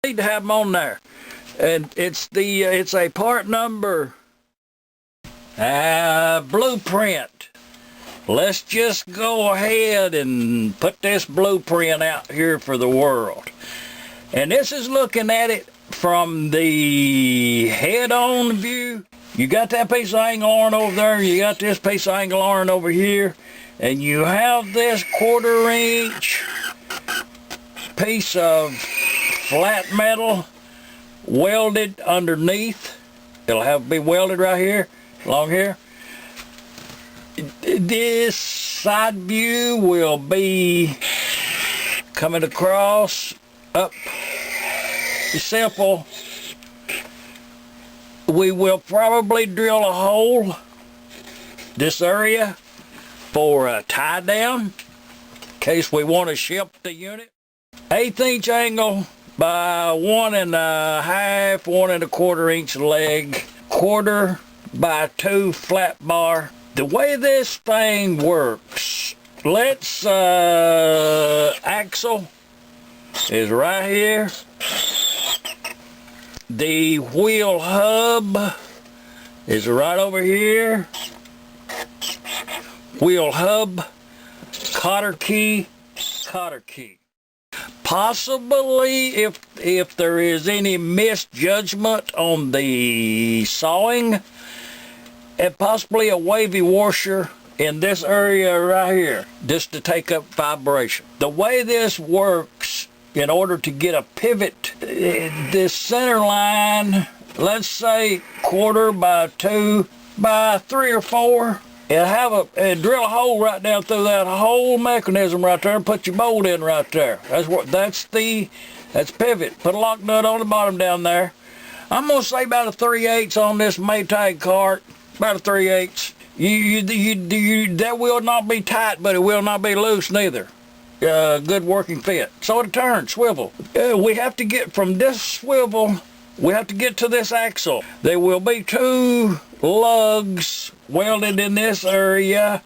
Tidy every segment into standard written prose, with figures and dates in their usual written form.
need to have them on there. And it's a part number blueprint. Let's just go ahead and put this blueprint out here for the world. And this is looking at it from the head-on view. You got that piece of angle iron over there, you got this piece of angle iron over here, and you have this 1/4 inch piece of flat metal welded underneath. It'll have to be welded right here, along here. This side view will be coming across up. Simple. We will probably drill a hole this area for a tie down in case we want to ship the unit. 1/8 inch angle by 1 1/2, 1 1/4 inch leg, 1/4 by 2 flat bar. The way this thing works, let's axle is right here. The wheel hub is right over here. Wheel hub, cotter key. Possibly, if there is any misjudgment on the sawing, and possibly a wavy washer in this area right here, just to take up vibration. The way this works, in order to get a pivot, this center line, let's say 1/4 by 2 by 3 or 4, and drill a hole right down through that whole mechanism right there and put your bolt in right there. That's pivot. Put a lock nut on the bottom down there. I'm gonna say about a 3/8 on this Maytag cart, about a 3/8. That will not be tight, but it will not be loose neither. Good working fit. So it turns, swivel. We have to get from this swivel, we have to get to this axle. There will be 2 lugs welded in this area.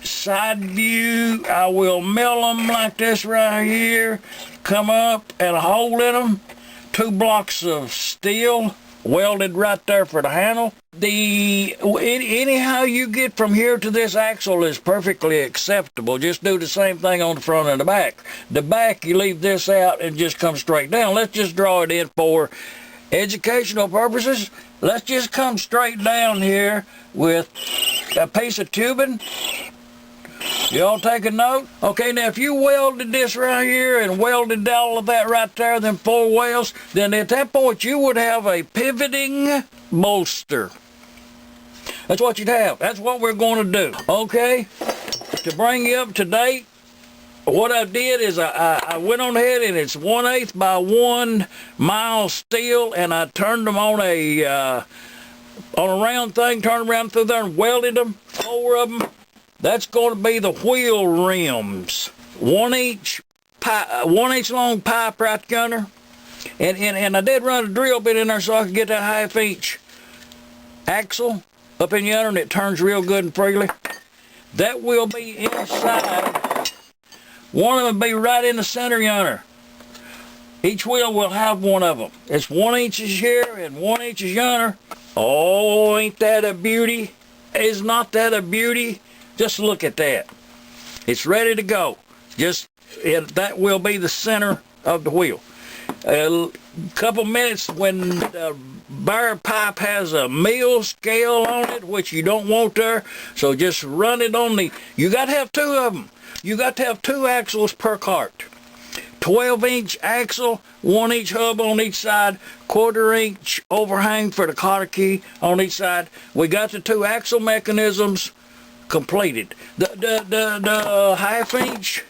Side view, I will mill them like this right here, come up and a hole in them. 2 blocks of steel welded right there for the handle. Anyhow you get from here to this axle is perfectly acceptable. Just do the same thing on the front and the back. The back, you leave this out and just come straight down. Let's just draw it in for educational purposes. Let's just come straight down here with a piece of tubing. You all take a note? Okay, now if you welded this right here and welded all of that right there, then 4 welds, then at that point you would have a pivoting bolster. That's what you'd have. That's what we're going to do. Okay, to bring you up to date, what I did is I went on ahead and it's 1/8 by 1 mile steel, and I turned them on a round thing, turned around through there and welded them, 4 of them. That's going to be the wheel rims. 1 inch long pipe right yonder. And I did run a drill bit in there so I could get that 1/2 inch axle up in yonder, and it turns real good and freely. That will be inside. One of them will be right in the center yonder. Each wheel will have one of them. It's 1 inch here and 1 inch yonder. Oh, ain't that a beauty? Is not that a beauty? Just look at that. It's ready to go. That will be the center of the wheel. A couple minutes when the bar pipe has a mill scale on it, which you don't want there, so just run it on you got to have 2 of them. You got to have 2 axles per cart. 12 inch axle, 1 inch hub on each side, 1/4 inch overhang for the cotter key on each side. We got the 2 axle mechanisms completed. The 1/2 inch,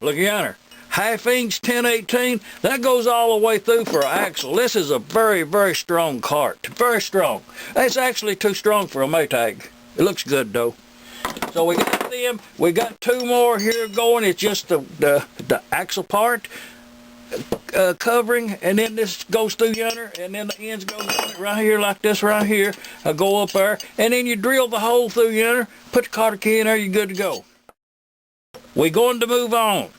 look yonder, 1/2 inch 1018, that goes all the way through for an axle. This is a very, very strong cart. Very strong. It's actually too strong for a Maytag. It looks good though. So we got them. We got 2 more here going. It's just the axle part covering, and then this goes through yonder, and then the ends go right here like this right here. Go up there, and then you drill the hole through yonder, put the cotter key in there, you're good to go. We're going to move on.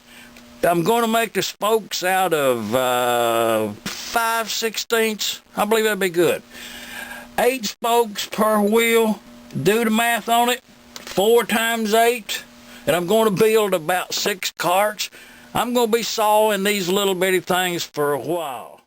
I'm going to make the spokes out of 5/16. I believe that'd be good. 8 spokes per wheel. Do the math on it. 4 times 8. And I'm going to build about 6 carts. I'm going to be sawing these little bitty things for a while.